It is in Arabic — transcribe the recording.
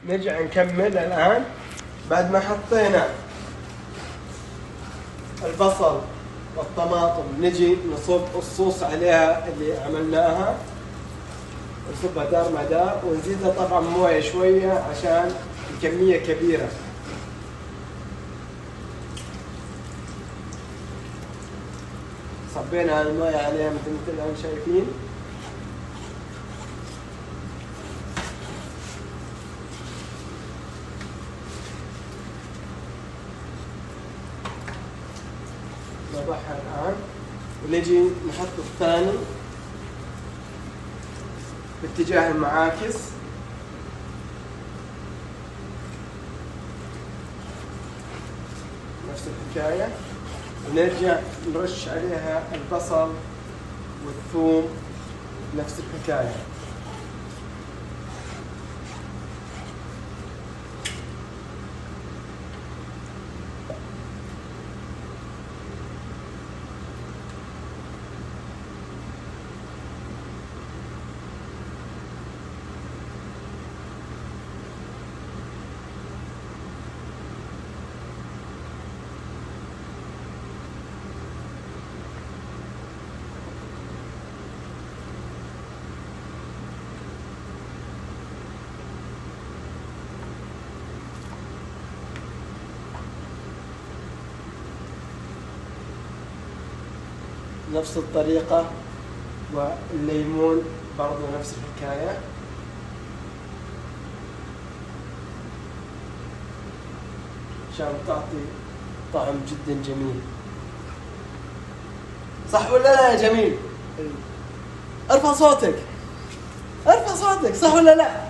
نرجع نكمل الآن بعد ما حطينا البصل والطماطم. نجي نصب الصوص عليها اللي عملناها، نصبها دار مع دار، ونزيدها طبعا مويه شويه عشان الكميه كبيره. صبينا المويه عليها مثل الان شايفين. نضعها الآن ونجي نحط الثاني باتجاه المعاكس. نفس الحكاية، ونرجع نرش عليها البصل والثوم نفس الحكاية. نفس الطريقة، والليمون برضو نفس الحكاية. عشان تعطي طعم جدا جميل. صح ولا لا يا جميل؟ ارفع صوتك، ارفع صوتك، صح ولا لا؟